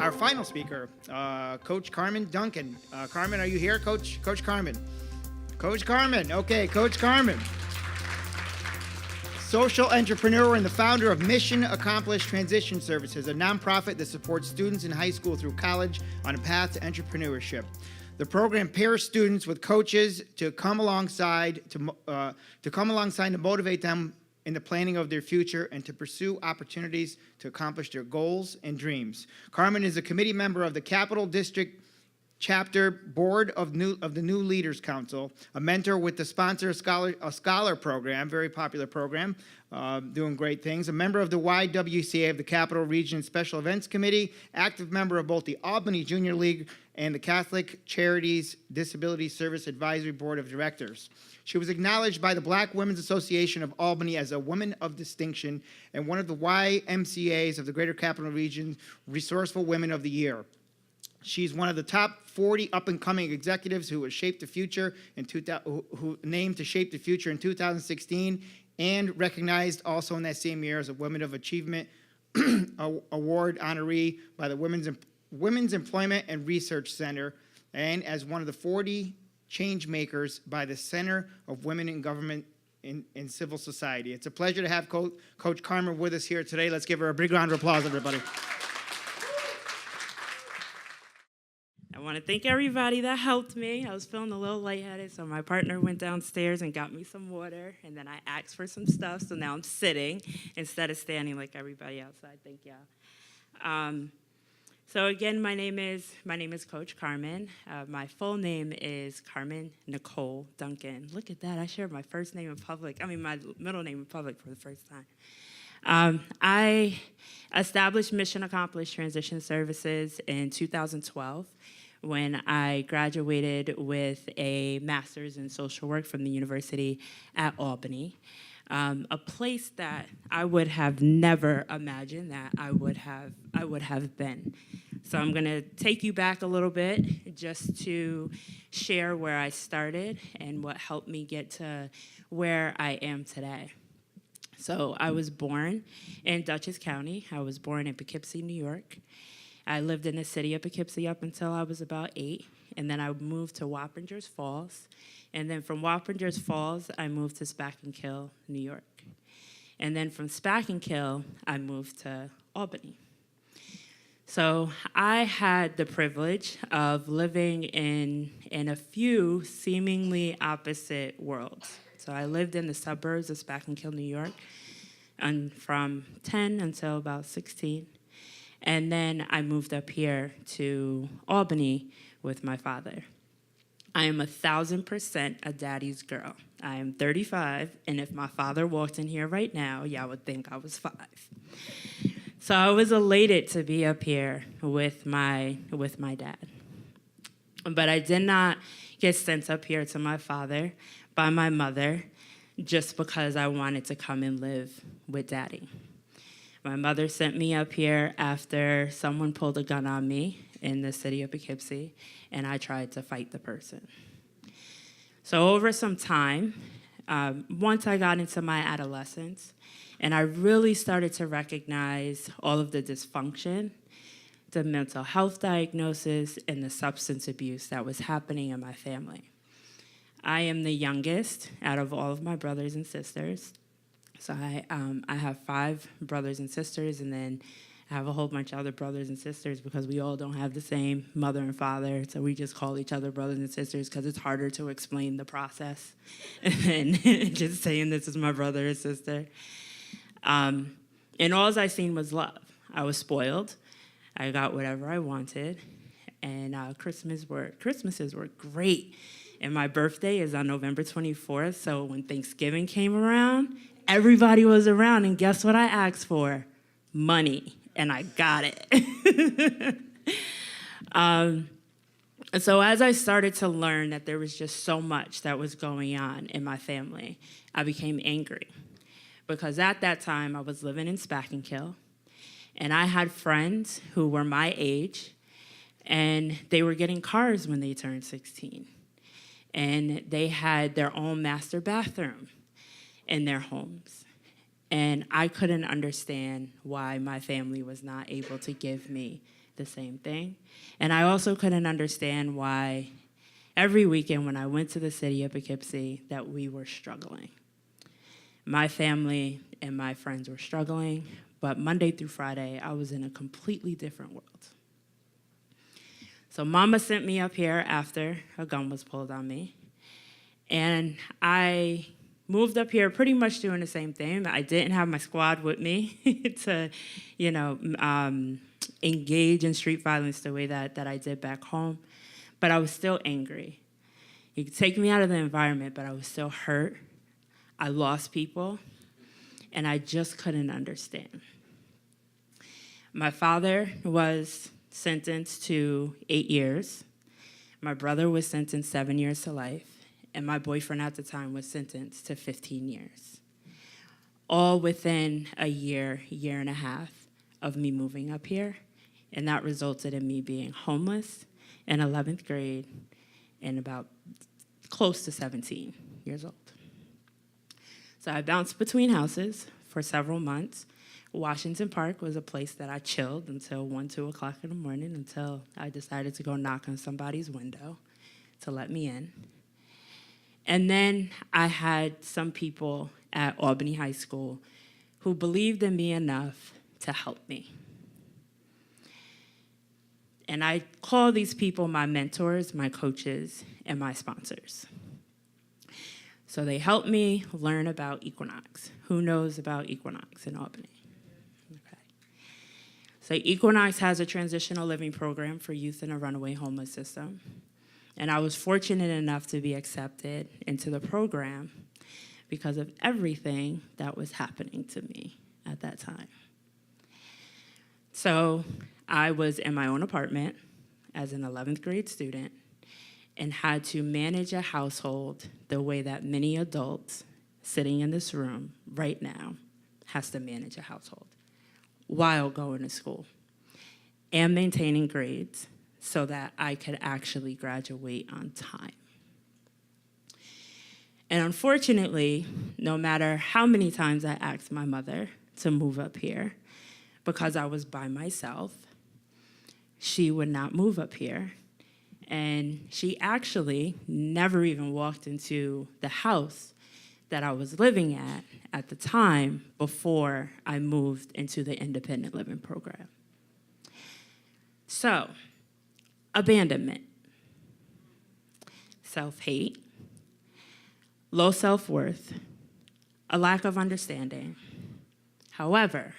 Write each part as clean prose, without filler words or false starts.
our final speaker, Coach Carmen Duncan. Carmen, are you here, Coach Carmen? Coach Carmen. Okay, Coach Carmen. Social entrepreneur and the founder of Mission Accomplished Transition Services, a nonprofit that supports students in high school through college on a path to entrepreneurship. The program pairs students with coaches to come alongside to motivate them in the planning of their future and to pursue opportunities to accomplish their goals and dreams. Carmen is a committee member of the Capital District Chapter Board of the New Leaders Council, a mentor with the Sponsor Scholar program, very popular program, doing great things, a member of the YWCA of the Capital Region Special Events Committee, active member of both the Albany Junior League and the Catholic Charities Disability Service Advisory Board of Directors. She was acknowledged by the Black Women's Association of Albany as a Woman of Distinction and one of the YMCA's of the Greater Capital Region Resourceful Women of the Year. She's one of the top 40 up-and-coming executives who named to shape the future in 2016, and recognized also in that same year as a Women of Achievement Award honoree by the Women's Employment and Research Center, and as one of the 40 change makers by the Center of Women in Government in Civil Society. It's a pleasure to have Coach Carmen with us here today. Let's give her a big round of applause, everybody. I want to thank everybody that helped me. I was feeling a little lightheaded, so my partner went downstairs and got me some water, and then I asked for some stuff, so now I'm sitting instead of standing like everybody outside. Thank y'all. So again, my name is Coach Carmen. My full name is Carmen Nicole Duncan. Look at that, I shared my first name in public. My middle name in public for the first time. I established Mission Accomplished Transition Services in 2012 when I graduated with a master's in social work from the University at Albany, a place that I would have never imagined that I would have been. So I'm going to take you back a little bit just to share where I started and what helped me get to where I am today. So I was born in Dutchess County. I was born in Poughkeepsie, New York. I lived in the city of Poughkeepsie up until I was about 8, and then I moved to Wappingers Falls. And then from Wappingers Falls, I moved to Spackenkill, New York. And then from Spackenkill, I moved to Albany. So I had the privilege of living in a few seemingly opposite worlds. So I lived in the suburbs of Spackenkill, New York, and from 10 until about 16. And then I moved up here to Albany with my father. I am 1,000% a daddy's girl. I am 35, and if my father walked in here right now, y'all would think I was 5. So I was elated to be up here with my dad. But I did not get sent up here to my father by my mother just because I wanted to come and live with daddy. My mother sent me up here after someone pulled a gun on me in the city of Poughkeepsie, and I tried to fight the person. So over some time, once I got into my adolescence, and I really started to recognize all of the dysfunction, the mental health diagnosis, and the substance abuse that was happening in my family. I am the youngest out of all of my brothers and sisters. So I have 5 brothers and sisters, and then I have a whole bunch of other brothers and sisters because we all don't have the same mother and father, so we just call each other brothers and sisters because it's harder to explain the process than just saying this is my brother or sister. And all I seen was love. I was spoiled. I got whatever I wanted, and Christmases were great. And my birthday is on November 24th, so when Thanksgiving came around, everybody was around, and guess what I asked for? Money, and I got it. So as I started to learn that there was just so much that was going on in my family, I became angry. Because at that time, I was living in Spackenkill, and I had friends who were my age, and they were getting cars when they turned 16. And they had their own master bathroom in their homes. And I couldn't understand why my family was not able to give me the same thing. And I also couldn't understand why every weekend when I went to the city of Poughkeepsie that we were struggling. My family and my friends were struggling, but Monday through Friday, I was in a completely different world. So Mama sent me up here after a gun was pulled on me, and I moved up here pretty much doing the same thing. I didn't have my squad with me to, engage in street violence the way that I did back home, but I was still angry. You could take me out of the environment, but I was still hurt. I lost people, and I just couldn't understand. My father was sentenced to 8 years. My brother was sentenced 7 years to life, and my boyfriend at the time was sentenced to 15 years. All within a year and a half of me moving up here, and that resulted in me being homeless in 11th grade and about close to 17 years old. So I bounced between houses for several months. Washington Park was a place that I chilled until 1, 2 o'clock in the morning until I decided to go knock on somebody's window to let me in. And then I had some people at Albany High School who believed in me enough to help me. And I call these people my mentors, my coaches, and my sponsors. So they helped me learn about Equinox. Who knows about Equinox in Albany? Okay. So Equinox has a transitional living program for youth in a runaway homeless system. And I was fortunate enough to be accepted into the program because of everything that was happening to me at that time. So I was in my own apartment as an 11th grade student and had to manage a household the way that many adults sitting in this room right now has to manage a household while going to school and maintaining grades so that I could actually graduate on time. And unfortunately, no matter how many times I asked my mother to move up here, because I was by myself, she would not move up here. And she actually never even walked into the house that I was living at the time before I moved into the independent living program. So, abandonment, self-hate, low self-worth, a lack of understanding. However,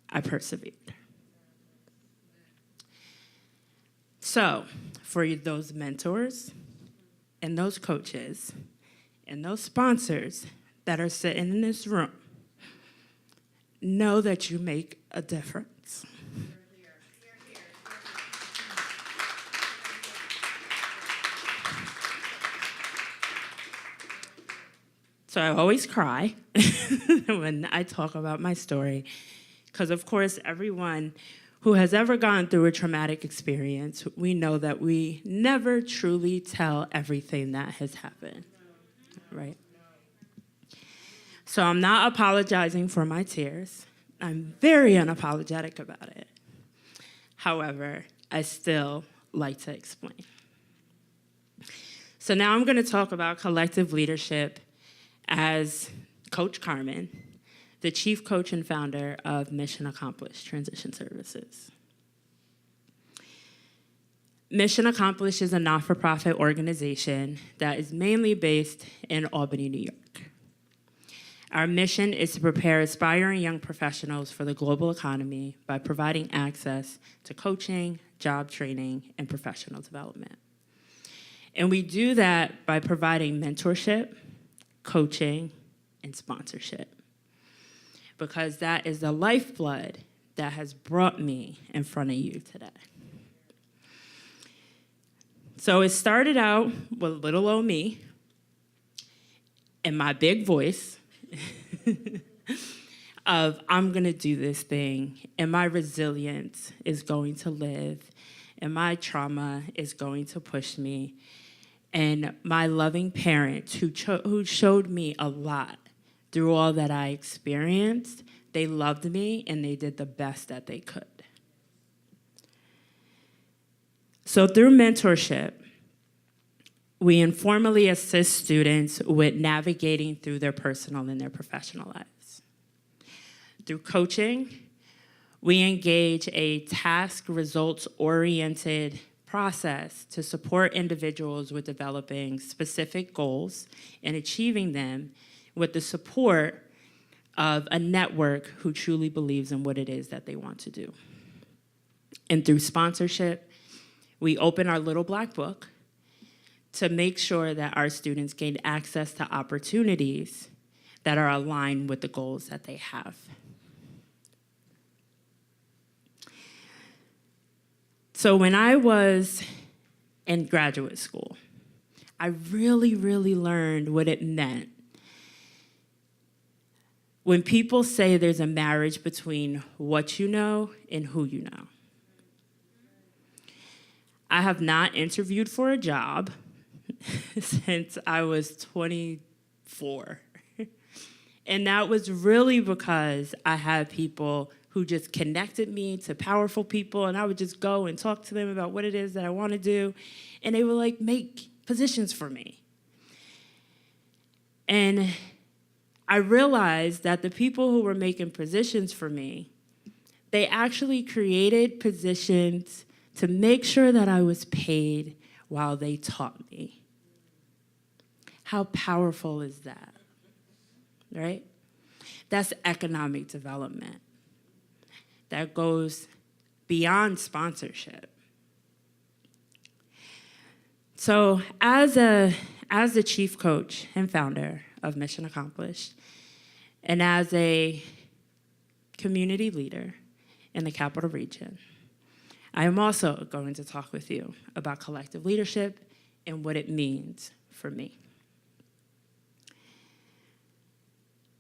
I persevered. So, for those mentors and those coaches and those sponsors that are sitting in this room, know that you make a difference. So I always cry when I talk about my story, because of course everyone who has ever gone through a traumatic experience, we know that we never truly tell everything that has happened, right? So I'm not apologizing for my tears. I'm very unapologetic about it. However, I still like to explain. So now I'm going to talk about collective leadership as Coach Carmen, the chief coach and founder of Mission Accomplished Transition Services. Mission Accomplished is a not-for-profit organization that is mainly based in Albany, New York. Our mission is to prepare aspiring young professionals for the global economy by providing access to coaching, job training, and professional development. And we do that by providing mentorship, coaching, and sponsorship, because that is the lifeblood that has brought me in front of you today. So it started out with little old me and my big voice of, I'm gonna do this thing, and my resilience is going to live, and my trauma is going to push me, and my loving parents who showed me a lot through all that I experienced, they loved me and they did the best that they could. So through mentorship, we informally assist students with navigating through their personal and their professional lives. Through coaching, we engage a task results-oriented process to support individuals with developing specific goals and achieving them with the support of a network who truly believes in what it is that they want to do. And through sponsorship, we open our little black book to make sure that our students gain access to opportunities that are aligned with the goals that they have. So when I was in graduate school, I really, really learned what it meant when people say there's a marriage between what you know and who you know. I have not interviewed for a job since I was 24. And that was really because I had people who just connected me to powerful people, and I would just go and talk to them about what it is that I want to do, and they would like make positions for me. And I realized that the people who were making positions for me, they actually created positions to make sure that I was paid while they taught me. How powerful is that, right? That's economic development. That goes beyond sponsorship. So as the chief coach and founder of Mission Accomplished, and as a community leader in the Capital Region, I am also going to talk with you about collective leadership and what it means for me.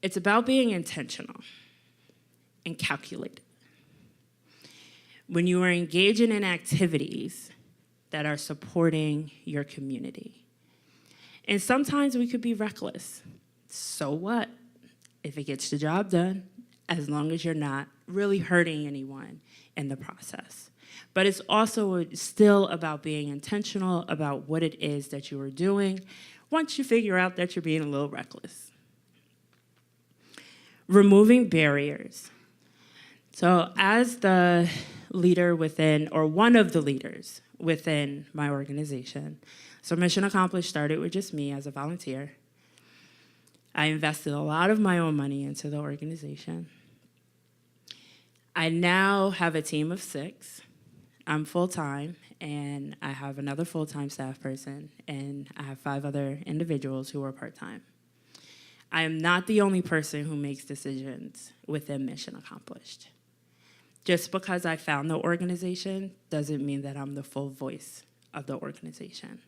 It's about being intentional and calculated. When you are engaging in activities that are supporting your community. And sometimes we could be reckless. So what if it gets the job done, as long as you're not really hurting anyone in the process? But it's also still about being intentional about what it is that you are doing once you figure out that you're being a little reckless. Removing barriers. So as the leader within, or one of the leaders within my organization, so Mission Accomplished started with just me as a volunteer. I invested a lot of my own money into the organization. I now have a team of 6. I'm full-time, and I have another full-time staff person, and I have 5 other individuals who are part-time. I am not the only person who makes decisions within Mission Accomplished. Just because I found the organization doesn't mean that I'm the full voice of the organization.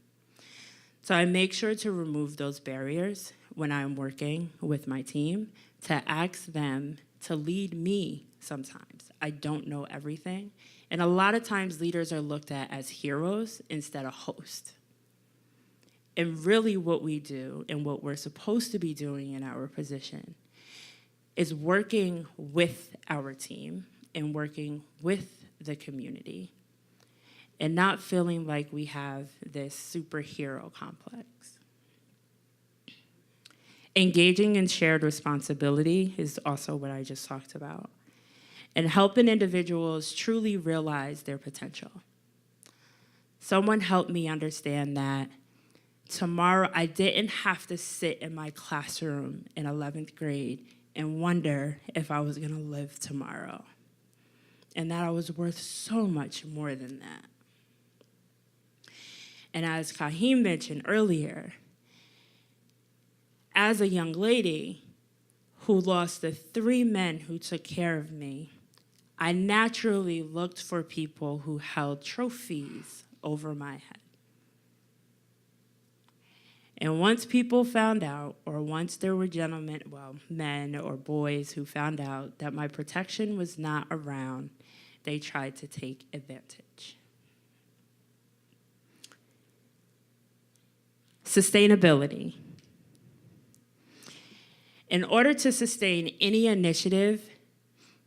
So I make sure to remove those barriers when I'm working with my team, to ask them to lead me sometimes. I don't know everything. And a lot of times leaders are looked at as heroes instead of hosts. And really what we do and what we're supposed to be doing in our position is working with our team and working with the community and not feeling like we have this superhero complex. Engaging in shared responsibility is also what I just talked about, and helping individuals truly realize their potential. Someone helped me understand that tomorrow I didn't have to sit in my classroom in 11th grade and wonder if I was gonna live tomorrow, and that I was worth so much more than that. And as Kahim mentioned earlier, as a young lady who lost the 3 men who took care of me, I naturally looked for people who held trophies over my head. And once people found out, or once there were gentlemen, well, men or boys who found out that my protection was not around, they tried to take advantage. Sustainability. In order to sustain any initiative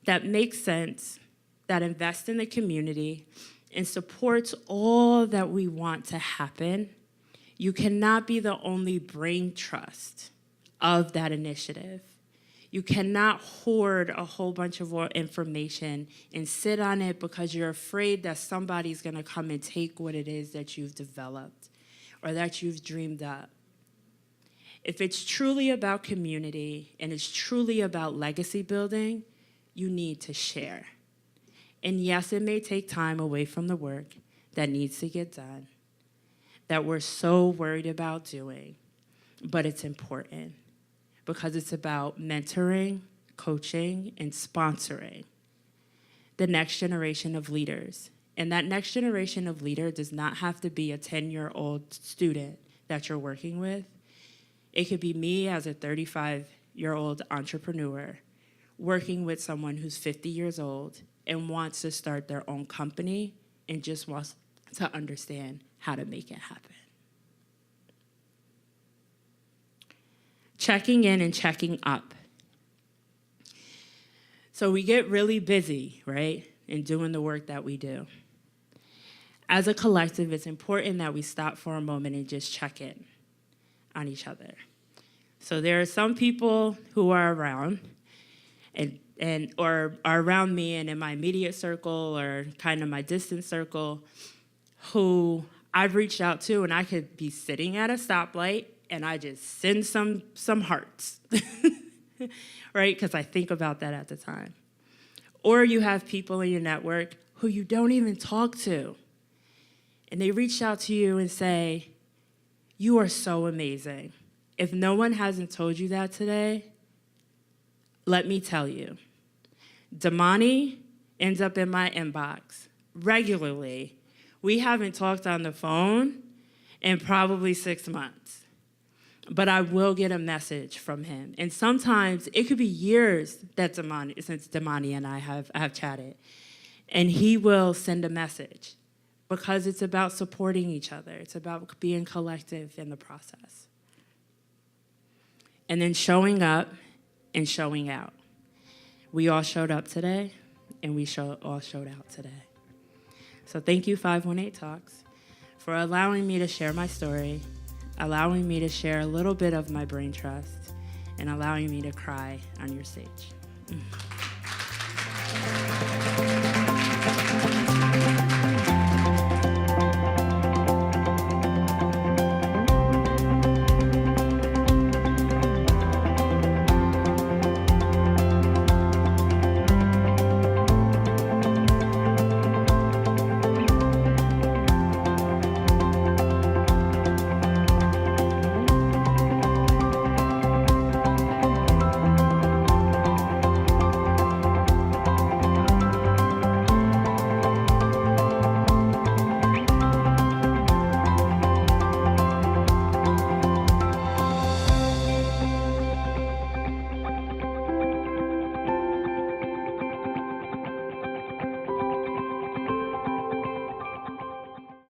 that makes sense, that invests in the community, and supports all that we want to happen, you cannot be the only brain trust of that initiative. You cannot hoard a whole bunch of information and sit on it because you're afraid that somebody's going to come and take what it is that you've developed or that you've dreamed up. If it's truly about community and it's truly about legacy building, you need to share. And yes, it may take time away from the work that needs to get done, that we're so worried about doing, but it's important because it's about mentoring, coaching, and sponsoring the next generation of leaders. And that next generation of leader does not have to be a 10-year-old student that you're working with. It could be me as a 35-year-old entrepreneur working with someone who's 50 years old and wants to start their own company and just wants to understand how to make it happen. Checking in and checking up. So we get really busy, right, in doing the work that we do. As a collective, it's important that we stop for a moment and just check in on each other. So there are some people who are around or are around me and in my immediate circle or kind of my distant circle who I've reached out to, and I could be sitting at a stoplight and I just send some hearts, right? Because I think about that at the time. Or you have people in your network who you don't even talk to, and they reach out to you and say, "You are so amazing." If no one hasn't told you that today, let me tell you. Damani ends up in my inbox regularly. We haven't talked on the phone in probably 6 months, but I will get a message from him. And sometimes it could be years that since Damani and I have chatted, and he will send a message because it's about supporting each other. It's about being collective in the process. And then showing up and showing out. We all showed up today, and we all showed out today. So thank you, 518 Talks, for allowing me to share my story, allowing me to share a little bit of my brain trust, and allowing me to cry on your stage.